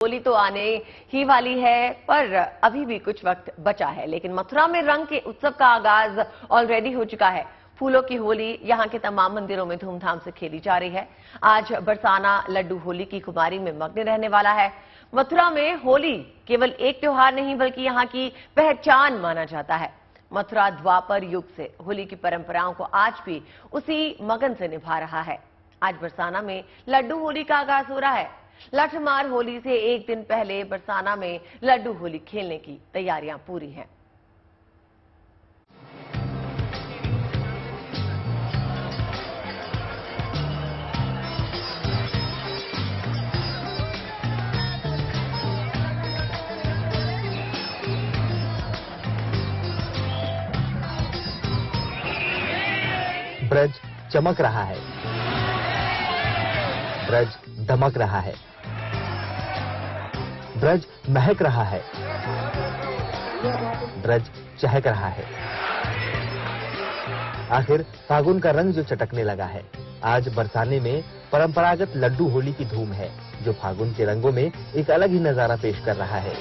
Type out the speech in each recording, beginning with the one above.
होली तो आने ही वाली है, पर अभी भी कुछ वक्त बचा है। लेकिन मथुरा में रंग के उत्सव का आगाज ऑलरेडी हो चुका है। फूलों की होली यहां के तमाम मंदिरों में धूमधाम से खेली जा रही है। आज बरसाना लड्डू होली की खुमारी में मग्न रहने वाला है। मथुरा में होली केवल एक त्योहार नहीं बल्कि यहां की पहचान माना जाता है। मथुरा द्वापर युग से होली की परंपराओं को आज भी उसी मगन से निभा रहा है। आज बरसाना में लड्डू होली का आगाज हो रहा है। लठमार होली से एक दिन पहले बरसाना में लड्डू होली खेलने की तैयारियां पूरी हैं। ब्रज चमक रहा है, ब्रज दमक रहा है, ब्रज महक रहा है, ब्रज चहक रहा है। आखिर फागुन का रंग जो चटकने लगा है। आज बरसाने में परंपरागत लड्डू होली की धूम है, जो फागुन के रंगों में एक अलग ही नजारा पेश कर रहा है।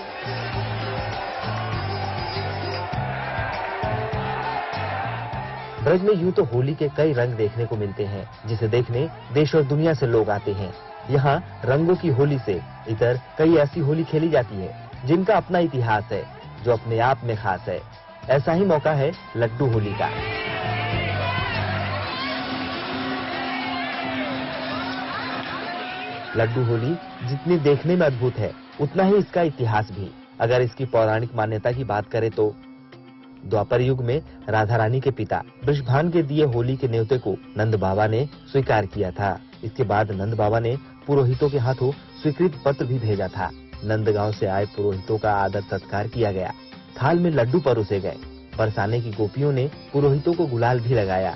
ब्रज में यूं तो होली के कई रंग देखने को मिलते हैं, जिसे देखने देश और दुनिया से लोग आते हैं। यहाँ रंगों की होली से इतर कई ऐसी होली खेली जाती है जिनका अपना इतिहास है, जो अपने आप में खास है। ऐसा ही मौका है लड्डू होली का। लड्डू होली जितनी देखने में अद्भुत है, उतना ही इसका इतिहास भी। अगर इसकी पौराणिक मान्यता की बात करें तो द्वापर युग में राधा रानी के पिता वृषभान के दिए होली के न्योते को नंद बाबा ने स्वीकार किया था। इसके बाद नंद बाबा ने पुरोहितों के हाथों स्वीकृत पत्र भी भेजा था। नंद गांव से आए पुरोहितों का आदर सत्कार किया गया। थाल में लड्डू परोसे गए। बरसाने की गोपियों ने पुरोहितों को गुलाल भी लगाया।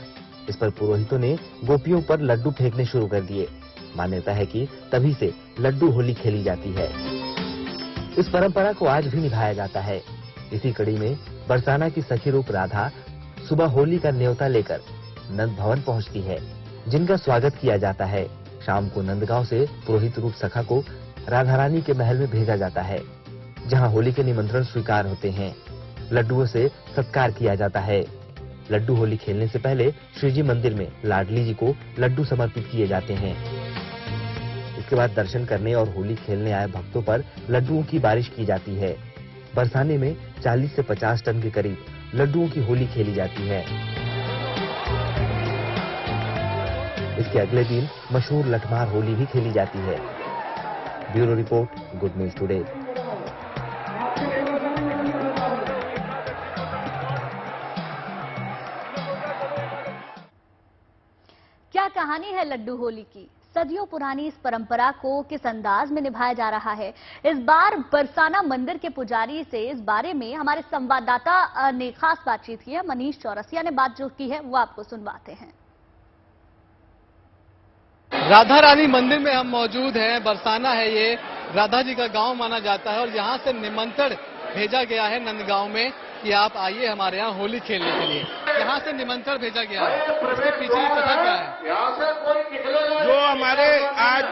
इस पर पुरोहितों ने गोपियों पर लड्डू फेंकने शुरू कर दिए। मान्यता है कि तभी से लड्डू होली खेली जाती है। इस परंपरा को आज भी निभाया जाता है। इसी कड़ी में बरसाना की सखी रूप राधा सुबह होली का न्योता लेकर नंद भवन पहुंचती है, जिनका स्वागत किया जाता है। शाम को नंदगांव से पुरोहित रूप सखा को राधा रानी के महल में भेजा जाता है, जहां होली के निमंत्रण स्वीकार होते हैं। लड्डुओं से सत्कार किया जाता है। लड्डू होली खेलने से पहले श्रीजी मंदिर में लाडली जी को लड्डू समर्पित किए जाते हैं। इसके बाद दर्शन करने और होली खेलने आए भक्तों पर लड्डुओं की बारिश की जाती है। बरसाने में 40 से 50 टन के करीब लड्डुओं की होली खेली जाती है। इसके अगले दिन मशहूर लठमार होली भी खेली जाती है। Bureau report, good news today. क्या कहानी है लड्डू होली की। सदियों पुरानी इस परंपरा को किस अंदाज में निभाया जा रहा है, इस बार बरसाना मंदिर के पुजारी से इस बारे में हमारे संवाददाता ने खास बातचीत की है। मनीष चौरसिया ने बात जो की है वो आपको सुनवाते हैं। राधा रानी मंदिर में हम मौजूद हैं। बरसाना है ये, राधा जी का गांव माना जाता है और यहाँ से निमंत्रण भेजा गया है नंदगांव में कि आप आइए हमारे यहाँ होली खेलने के लिए। यहाँ से निमंत्रण भेजा गया है। इसके पीछे की कथा क्या है? जो हमारे आज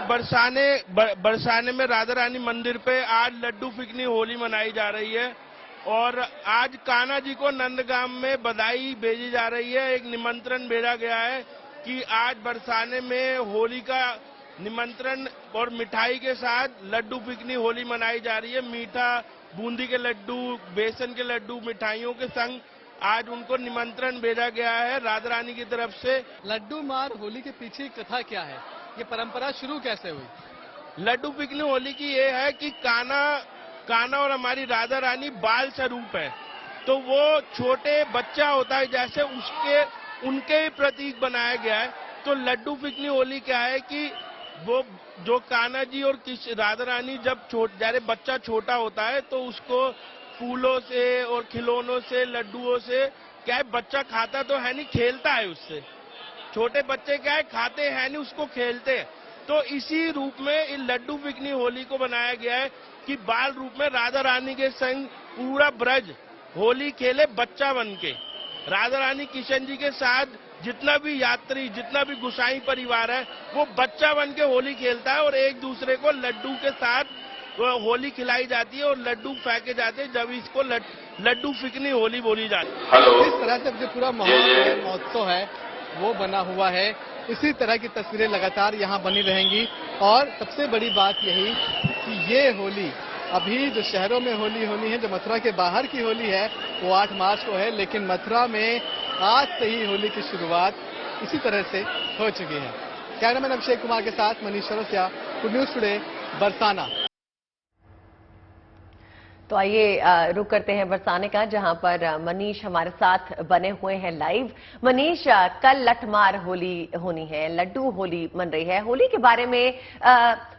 बरसाने में राधा रानी मंदिर पे आज लड्डू फिकनी होली मनाई जा रही है और आज कान्हा जी को नंदगांव में बधाई भेजी जा रही है। एक निमंत्रण भेजा गया है कि आज बरसाने में होली का निमंत्रण और मिठाई के साथ लड्डू फिकनी होली मनाई जा रही है। मीठा बूंदी के लड्डू, बेसन के लड्डू, मिठाइयों के संग आज उनको निमंत्रण भेजा गया है राधा रानी की तरफ से। लड्डू मार होली के पीछे की कथा क्या है? ये परंपरा शुरू कैसे हुई? लड्डू फिकनी होली की ये है कि कान्हा और हमारी राधा रानी बाल स्वरूप है, तो वो छोटे बच्चा होता है जैसे उनके प्रतीक बनाया गया है। तो लड्डू फिकनी होली क्या है कि वो जो कान्हा जी और राधा रानी जब जैसे बच्चा छोटा होता है तो उसको फूलों से और खिलौनों से, लड्डुओं से क्या है, बच्चा खाता तो है नहीं, खेलता है उससे। छोटे बच्चे क्या है, खाते हैं नहीं, उसको खेलते हैं। तो इसी रूप में इन लड्डू फिकनी होली को बनाया गया है कि बाल रूप में राधा रानी के संग पूरा ब्रज होली खेले बच्चा बन के। राधा रानी किशन जी के साथ जितना भी यात्री, जितना भी गुसाई परिवार है, वो बच्चा बन के होली खेलता है और एक दूसरे को लड्डू के साथ होली खिलाई जाती है और लड्डू फेंके जाते हैं, जब इसको लड्डू फिकनी होली बोली जाती है। इस तरह से जो पूरा माहौल है, महोत्सव है, वो बना हुआ है। इसी तरह की तस्वीरें लगातार यहाँ बनी रहेंगी। और सबसे बड़ी बात यही कि ये होली अभी जो शहरों में होली होनी है, जो मथुरा के बाहर की होली है वो 8 मार्च को है, लेकिन मथुरा में आज से ही होली की शुरुआत इसी तरह से हो चुकी है। कैमरामैन अभिषेक कुमार के साथ Manish Chaurasia, good news today, Barsana. तो आइए रुक करते हैं बरसाने का, जहां पर मनीष हमारे साथ बने हुए हैं लाइव। मनीष, कल लठमार होली होनी है, लड्डू होली मन रही है। होली के बारे में,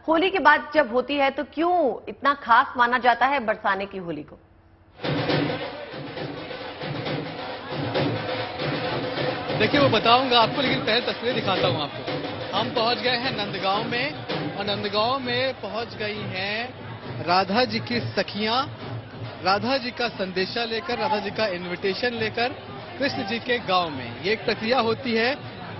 होली के बाद जब होती है तो क्यों इतना खास माना जाता है बरसाने की होली को? देखिए वो बताऊंगा आपको, लेकिन पहले तस्वीरें दिखाता हूं आपको। हम पहुंच गए हैं नंदगांव में, और नंदगांव में पहुंच गई हैं राधा जी की सखियां, राधा जी का संदेशा लेकर, राधा जी का इनविटेशन लेकर कृष्ण जी के गांव में। ये एक प्रक्रिया होती है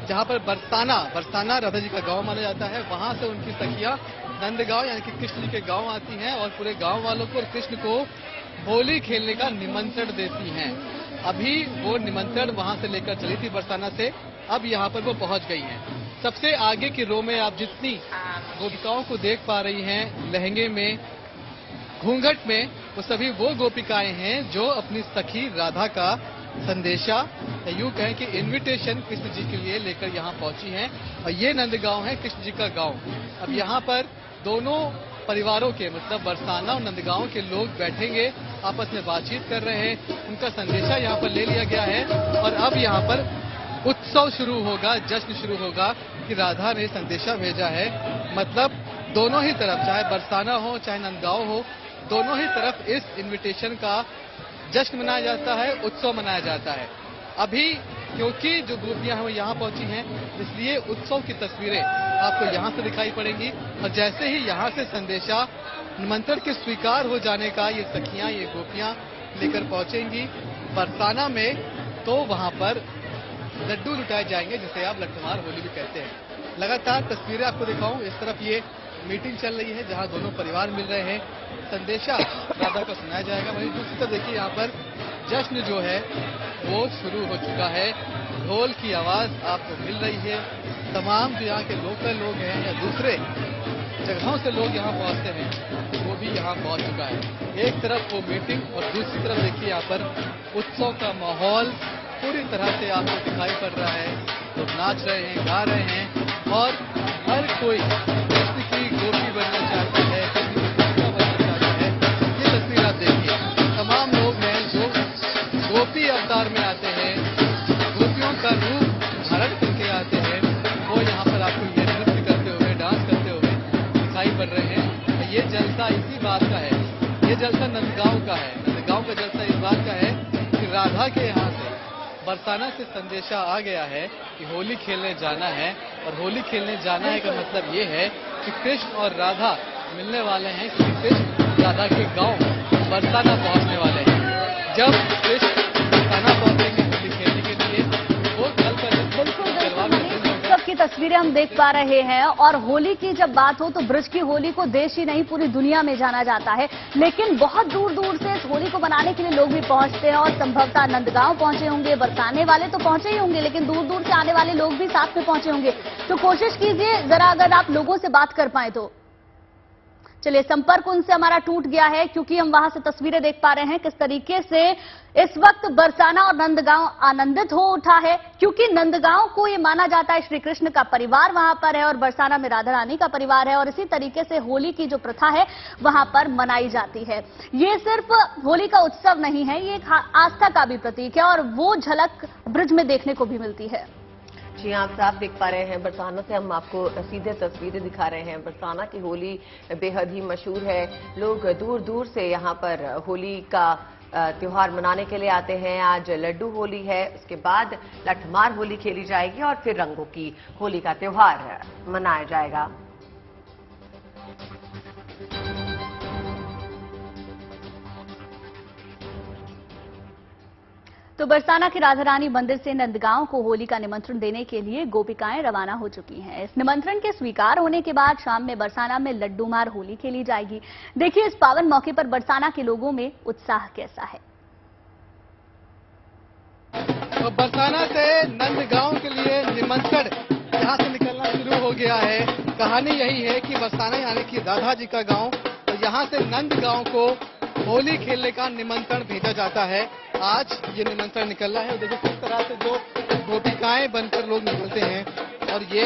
जहां पर बरसाना राधा जी का गांव माना जाता है। वहां से उनकी सखियां नंदगांव यानी कि कृष्ण जी के गांव आती हैं और पूरे गांव वालों को और कृष्ण को होली खेलने का निमंत्रण देती हैं। अभी वो निमंत्रण वहां से लेकर चली थी बरसाना से, अब यहाँ पर वो पहुंच गई हैं। सबसे आगे की रो में आप जितनी गोपिकाओं को देख पा रही हैं लहंगे में, घूंघट में, वो सभी वो गोपिकाएं हैं जो अपनी सखी राधा का संदेशा, यूं कहें कि इनविटेशन कृष्ण जी के लिए लेकर यहाँ पहुंची हैं। और ये नंदगांव है कृष्ण जी का गांव। अब यहाँ पर दोनों परिवारों के, मतलब बरसाना और नंदगांव के लोग बैठेंगे, आपस में बातचीत कर रहे हैं, उनका संदेशा यहाँ पर ले लिया गया है। और अब यहाँ पर उत्सव शुरू होगा, जश्न शुरू होगा कि राधा ने संदेशा भेजा है। मतलब दोनों ही तरफ, चाहे बरसाना हो चाहे नंदगांव हो, दोनों ही तरफ इस इनविटेशन का जश्न मनाया जाता है, उत्सव मनाया जाता है। अभी क्योंकि जो गोपियां हैं वो यहाँ पहुंची हैं, इसलिए उत्सव की तस्वीरें आपको यहाँ से दिखाई पड़ेंगी। और जैसे ही यहाँ से संदेशा, निमंत्रण के स्वीकार हो जाने का ये सखियां, ये गोपियां लेकर पहुंचेंगी बरसाना में, तो वहां पर लड्डू लुटाए जाएंगे, जिसे आप लठमार होली भी कहते हैं। लगातार तस्वीरें आपको दिखाऊं। इस तरफ ये मीटिंग चल रही है जहां दोनों परिवार मिल रहे हैं, संदेशा राधा को सुनाया जाएगा। वहीं दूसरी तरफ देखिए यहाँ पर जश्न जो है वो शुरू हो चुका है। ढोल की आवाज आपको मिल रही है। तमाम जो यहाँ के लोकल लोग हैं या दूसरे जगहों से लोग यहाँ पहुँचते हैं, वो भी यहाँ पहुँच चुका है। एक तरफ वो मीटिंग और दूसरी तरफ देखिए यहाँ पर उत्सव का माहौल पूरी तरह से आपको दिखाई पड़ रहा है। लोग नाच रहे हैं, गा रहे हैं और हर कोई कृष्ण की गोपी बनना चाहता है, कृष्ण की गोपिका बनना चाहता है। ये तस्वीर आप देखिए, तमाम लोग हैं जो गोपी अवतार में आते हैं, गोपियों का रूप धारण करके आते हैं, वो यहाँ पर आपको ये नृत्य करते हुए, डांस करते हुए दिखाई पड़ रहे हैं। ये जलसा इसी बात का है, ये जलसा नंदगांव का है। नंदगांव का जलसा इस बात का है कि राधा के यहाँ से बरसाना से संदेशा आ गया है कि होली खेलने जाना है। और होली खेलने जाना है का मतलब ये है कि कृष्ण और राधा मिलने वाले हैं, क्योंकि कृष्ण राधा के गांव बरसाना पहुंचने वाले हैं। जब कृष्ण बरसाना पहुंचेंगे होली खेलने के लिए, वो कल का की तस्वीरें हम देख पा रहे हैं। और होली की जब बात हो तो ब्रज की होली को देश ही नहीं पूरी दुनिया में जाना जाता है, लेकिन बहुत दूर दूर से इस होली को मनाने के लिए लोग भी पहुंचते हैं। और संभवतः नंदगांव पहुंचे होंगे, बरसाने वाले तो पहुंचे ही होंगे, लेकिन दूर दूर से आने वाले लोग भी साथ में पहुंचे होंगे। तो कोशिश कीजिए जरा, अगर आप लोगों से बात कर पाए तो। चलिए, संपर्क उनसे हमारा टूट गया है, क्योंकि हम वहां से तस्वीरें देख पा रहे हैं किस तरीके से इस वक्त बरसाना और नंदगांव आनंदित हो उठा है, क्योंकि नंदगांव को ये माना जाता है श्री कृष्ण का परिवार वहां पर है और बरसाना में राधा रानी का परिवार है। और इसी तरीके से होली की जो प्रथा है वहां पर मनाई जाती है। ये सिर्फ होली का उत्सव नहीं है, ये एक आस्था का भी प्रतीक है और वो झलक ब्रज में देखने को भी मिलती है। जी, आप साफ देख पा रहे हैं, बरसाना से हम आपको सीधे तस्वीरें दिखा रहे हैं। बरसाना की होली बेहद ही मशहूर है। लोग दूर दूर से यहाँ पर होली का त्योहार मनाने के लिए आते हैं। आज लड्डू होली है, उसके बाद लठमार होली खेली जाएगी और फिर रंगों की होली का त्योहार मनाया जाएगा। तो बरसाना के राधा रानी मंदिर से नंदगांव को होली का निमंत्रण देने के लिए गोपिकाएं रवाना हो चुकी हैं। इस निमंत्रण के स्वीकार होने के बाद शाम में बरसाना में लड्डू मार होली खेली जाएगी। देखिए इस पावन मौके पर बरसाना के लोगों में उत्साह कैसा है। तो बरसाना से नंदगांव के लिए निमंत्रण यहाँ से निकलना शुरू हो गया है। कहानी यही है कि बरसाना यानी कि राधा जी का गांव, तो यहाँ से नंदगांव को होली खेलने का निमंत्रण भेजा जाता है। आज ये निमंत्रण निकलना है। देखिए किस तरह से जो गोपिकाएं बनकर लोग निकलते हैं और ये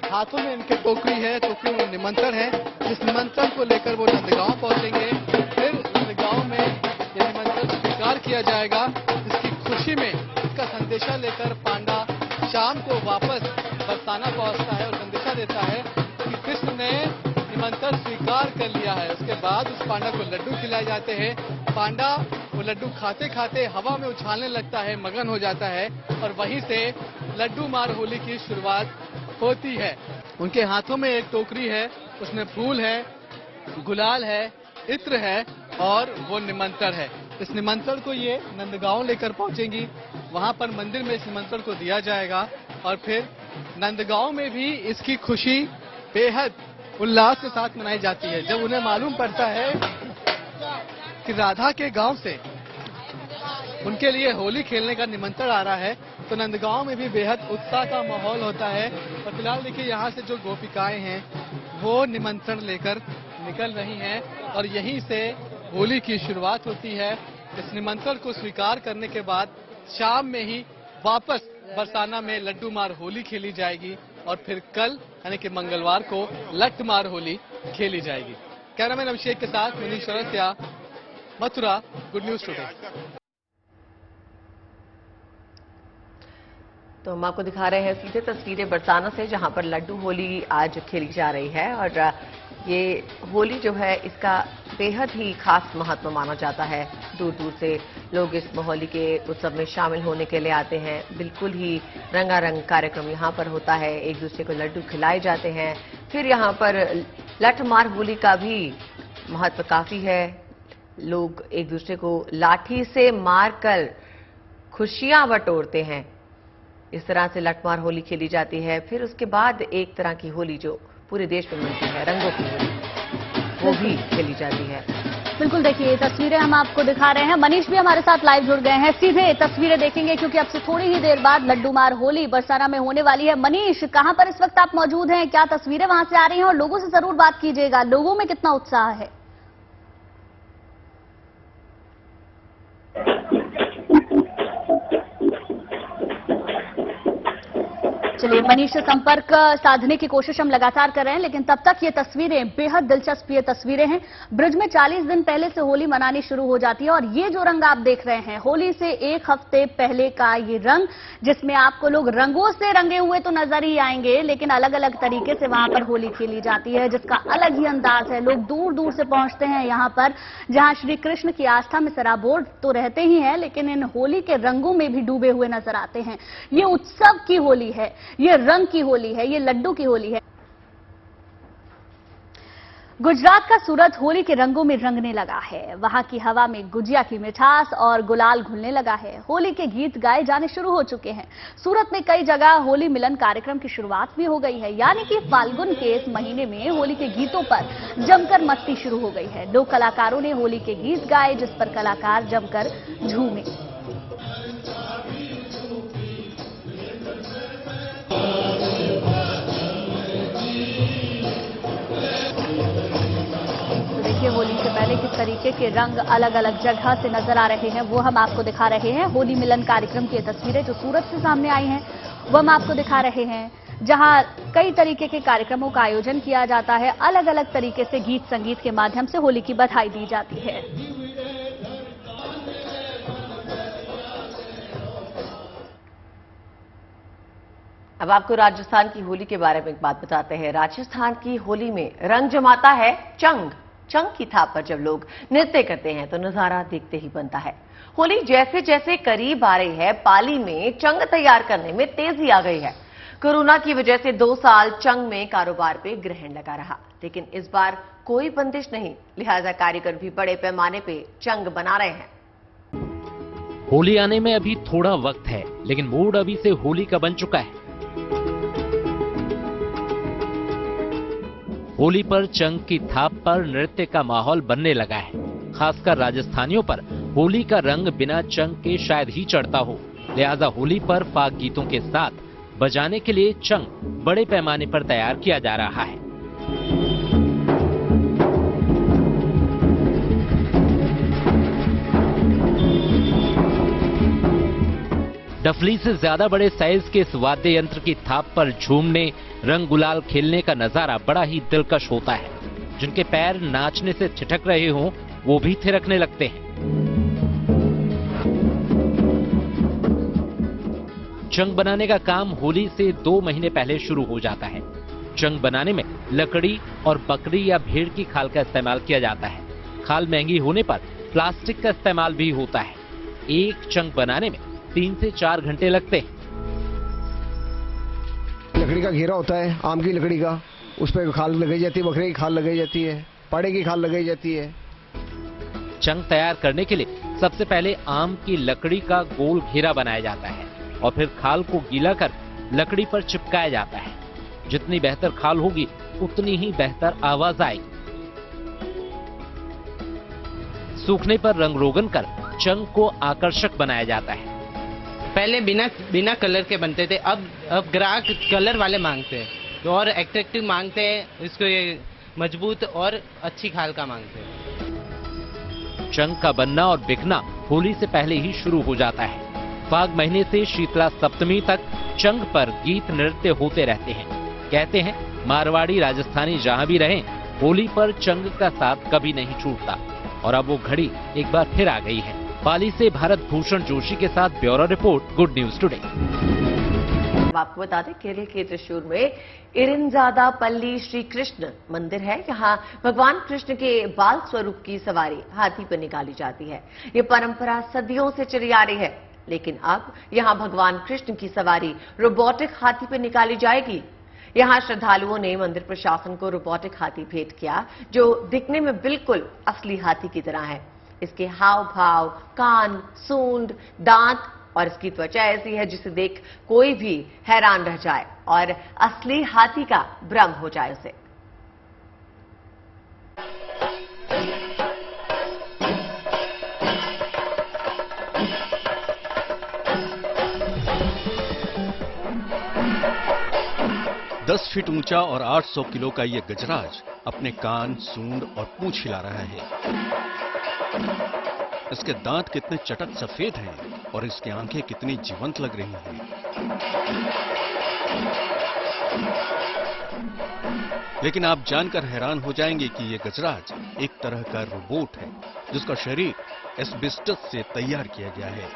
हाथों में इनके टोकरी है, टोकरी में निमंत्रण है। इस निमंत्रण को लेकर वो नंदगांव पहुंचेंगे। फिर नंदगांव में ये निमंत्रण स्वीकार किया जाएगा। इसकी खुशी में इसका संदेशा लेकर पांडा शाम को वापस बरसाना पहुंचता है और संदेशा देता है कि कृष्ण ने निमंत्रण स्वीकार कर लिया है। उसके बाद उस पांडा को लड्डू खिलाए जाते हैं। पांडा वो लड्डू खाते खाते हवा में उछालने लगता है, मगन हो जाता है और वहीं से लड्डू मार होली की शुरुआत होती है। उनके हाथों में एक टोकरी है, उसमें फूल है, गुलाल है, इत्र है और वो निमंत्रण है। इस निमंत्रण को ये नंदगांव लेकर पहुंचेंगी। वहां पर मंदिर में इस निमंत्रण को दिया जाएगा और फिर नंदगांव में भी इसकी खुशी बेहद उल्लास के साथ मनाई जाती है। जब उन्हें मालूम पड़ता है कि राधा के गांव से उनके लिए होली खेलने का निमंत्रण आ रहा है, तो नंदगांव में भी बेहद उत्साह का माहौल होता है। और फिलहाल देखिए यहाँ से जो गोपिकाएं हैं वो निमंत्रण लेकर निकल रही हैं और यहीं से होली की शुरुआत होती है। इस निमंत्रण को स्वीकार करने के बाद शाम में ही वापस बरसाना में लड्डू मार होली खेली जाएगी और फिर कल यानी कि मंगलवार को लट्ट मार होली खेली जाएगी। कैमरामैन अभिषेक के साथ Manish Chaurasia, Mathura, good news today. तो हम आपको दिखा रहे हैं सीधे तस्वीरें बरसाना से, जहां पर लड्डू होली आज खेली जा रही है। और ये होली जो है इसका बेहद ही खास महत्व माना जाता है। दूर दूर से लोग इस होली के उत्सव में शामिल होने के लिए आते हैं। बिल्कुल ही रंगारंग कार्यक्रम यहाँ पर होता है। एक दूसरे को लड्डू खिलाए जाते हैं। फिर यहाँ पर लठ मार होली का भी महत्व काफी है। लोग एक दूसरे को लाठी से मारकर खुशियां बटोरते हैं। इस तरह से लठमार होली खेली जाती है। फिर उसके बाद एक तरह की होली जो पूरे देश में मिलती है, रंगों की होली, वो भी खेली जाती है। बिल्कुल देखिए तस्वीरें हम आपको दिखा रहे हैं। मनीष भी हमारे साथ लाइव जुड़ गए हैं, सीधे तस्वीरें देखेंगे क्योंकि अब से थोड़ी ही देर बाद लड्डू मार होली बरसाना में होने वाली है। मनीष, कहां पर इस वक्त आप मौजूद हैं? क्या तस्वीरें वहां से आ रही हैं? और लोगों से जरूर बात कीजिएगा, लोगों में कितना उत्साह है? चलिए मनीष से संपर्क साधने की कोशिश हम लगातार कर रहे हैं, लेकिन तब तक ये तस्वीरें बेहद दिलचस्प ये तस्वीरें हैं। ब्रिज में 40 दिन पहले से होली मनानी शुरू हो जाती है और ये जो रंग आप देख रहे हैं होली से एक हफ्ते पहले का ये रंग, जिसमें आपको लोग रंगों से रंगे हुए तो नजर ही आएंगे, लेकिन अलग अलग तरीके से वहां पर होली खेली जाती है जिसका अलग ही अंदाज है। लोग दूर दूर से पहुंचते हैं यहाँ पर, जहां श्री कृष्ण की आस्था में सराबोर तो रहते ही हैं, लेकिन इन होली के रंगों में भी डूबे हुए नजर आते हैं। ये उत्सव की होली है, ये रंग की होली है, ये लड्डू की होली है। गुजरात का सूरत होली के रंगों में रंगने लगा है। वहां की हवा में गुजिया की मिठास और गुलाल घुलने लगा है। होली के गीत गाए जाने शुरू हो चुके हैं। सूरत में कई जगह होली मिलन कार्यक्रम की शुरुआत भी हो गई है, यानी कि फाल्गुन के इस महीने में होली के गीतों पर जमकर मस्ती शुरू हो गई है। लोक कलाकारों ने होली के गीत गाए जिस पर कलाकार जमकर झूमे। होली से पहले किस तरीके के रंग अलग अलग जगह से नजर आ रहे हैं वो हम आपको दिखा रहे हैं। होली मिलन कार्यक्रम की तस्वीरें जो सूरत से सामने आई हैं वो हम आपको दिखा रहे हैं, जहां कई तरीके के कार्यक्रमों का आयोजन किया जाता है। अलग अलग तरीके से गीत संगीत के माध्यम से होली की बधाई दी जाती है। अब आपको राजस्थान की होली के बारे में एक बात बताते हैं। राजस्थान की होली में रंग जमाता है चंग। चंग की थाप पर जब लोग नृत्य करते हैं तो नजारा देखते ही बनता है। होली जैसे जैसे करीब आ रही है, पाली में चंग तैयार करने में तेजी आ गई है। कोरोना की वजह से 2 साल चंग में कारोबार पे ग्रहण लगा रहा, लेकिन इस बार कोई बंदिश नहीं, लिहाजा कारीगर भी बड़े पैमाने पे चंग बना रहे हैं। होली आने में अभी थोड़ा वक्त है, लेकिन मूड अभी से होली का बन चुका है। होली पर चंग की थाप पर नृत्य का माहौल बनने लगा है। खासकर राजस्थानियों पर होली का रंग बिना चंग के शायद ही चढ़ता हो, लिहाजा होली पर फाग गीतों के साथ बजाने के लिए चंग बड़े पैमाने पर तैयार किया जा रहा है। डफली से ज्यादा बड़े साइज के इस वाद्य यंत्र की थाप पर झूमने, रंग गुलाल खेलने का नजारा बड़ा ही दिलकश होता है। जिनके पैर नाचने से छिटक रहे हों, वो भी थिरकने लगते हैं। चंग बनाने का काम होली से 2 महीने पहले शुरू हो जाता है। चंग बनाने में लकड़ी और बकरी या भेड़ की खाल का इस्तेमाल किया जाता है। खाल महंगी होने पर प्लास्टिक का इस्तेमाल भी होता है। एक चंग बनाने में 3 से 4 घंटे लगते हैं। लकड़ी का घेरा होता है, आम की लकड़ी का, उस पर खाल लगाई जाती है, बकरे की खाल लगाई जाती है, पाड़े की खाल लगाई जाती है। चंग तैयार करने के लिए सबसे पहले आम की लकड़ी का गोल घेरा बनाया जाता है और फिर खाल को गीला कर लकड़ी पर चिपकाया जाता है। जितनी बेहतर खाल होगी उतनी ही बेहतर आवाज आएगी। सूखने पर रंग रोगन कर चंग को आकर्षक बनाया जाता है। पहले बिना कलर के बनते थे, अब ग्राहक कलर वाले मांगते हैं, तो और एट्रैक्टिव मांगते हैं, इसको ये मजबूत और अच्छी खाल का मांगते हैं। चंग का बनना और बिकना होली से पहले ही शुरू हो जाता है। फाग महीने से शीतला सप्तमी तक चंग पर गीत नृत्य होते रहते हैं। कहते हैं मारवाड़ी राजस्थानी जहां भी रहें, होली पर चंग का साथ कभी नहीं छूटता। और अब वो घड़ी एक बार फिर आ गई है। पाली से भारत भूषण जोशी के साथ bureau report, good news today. आपको बता दें केरल के त्रिशूर में इरिंजादापल्ली श्री कृष्ण मंदिर है। यहाँ भगवान कृष्ण के बाल स्वरूप की सवारी हाथी पर निकाली जाती है। ये परंपरा सदियों से चली आ रही है, लेकिन अब यहाँ भगवान कृष्ण की सवारी रोबोटिक हाथी पर निकाली जाएगी। यहाँ श्रद्धालुओं ने मंदिर प्रशासन को रोबोटिक हाथी भेंट किया, जो दिखने में बिल्कुल असली हाथी की तरह है। इसके हाव भाव, कान, सूंड, दांत और इसकी त्वचा ऐसी है जिसे देख कोई भी हैरान रह जाए और असली हाथी का भ्रम हो जाए उसे। दस फीट ऊंचा और 800 किलो का ये गजराज अपने कान, सूंड और पूंछ हिला रहा है। इसके दांत कितने चटक सफेद हैं और इसकी आंखें कितनी जीवंत लग रही हैं। लेकिन आप जानकर हैरान हो जाएंगे कि ये गजराज एक तरह का रोबोट है, जिसका शरीर एस्बेस्टस से तैयार किया गया है।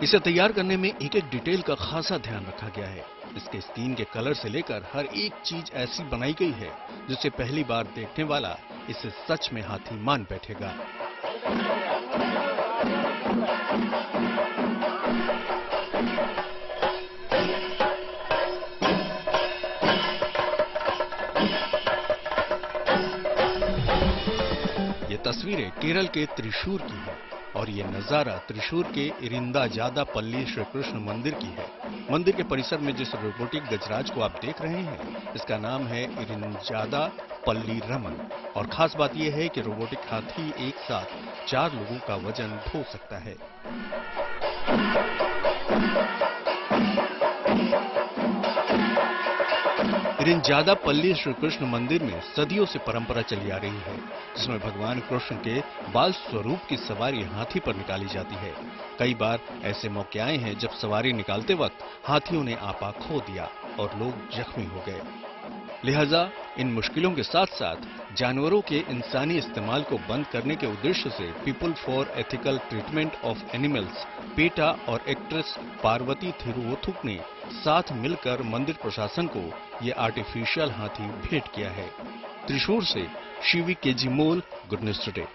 इसे तैयार करने में एक एक डिटेल का खासा ध्यान रखा गया है। इसके स्किन के कलर से लेकर हर एक चीज ऐसी बनाई गई है जिसे पहली बार देखने वाला इसे सच में हाथी मान बैठेगा। ये तस्वीरें केरल के त्रिशूर की है और ये नजारा त्रिशूर के इरिंजादापल्ली श्री कृष्ण मंदिर की है। मंदिर के परिसर में जिस रोबोटिक गजराज को आप देख रहे हैं, इसका नाम है इरिंजादापल्ली रमन। और खास बात यह है कि रोबोटिक हाथी एक साथ 4 लोगों का वजन ढो सकता है। इरिंजादापल्ली श्री कृष्ण मंदिर में सदियों से परंपरा चली आ रही है, जिसमें भगवान कृष्ण के बाल स्वरूप की सवारी हाथी पर निकाली जाती है। कई बार ऐसे मौके आए हैं जब सवारी निकालते वक्त हाथियों ने आपा खो दिया और लोग जख्मी हो गए। लिहाजा इन मुश्किलों के साथ साथ जानवरों के इंसानी इस्तेमाल को बंद करने के उद्देश्य से people for ethical treatment of animals, PETA और एक्ट्रेस पार्वती थिरुवोथुक ने साथ मिलकर मंदिर प्रशासन को ये आर्टिफिशियल हाथी भेंट किया है। त्रिशूर से शिवी केजीमोल, गुड न्यूज टुडे।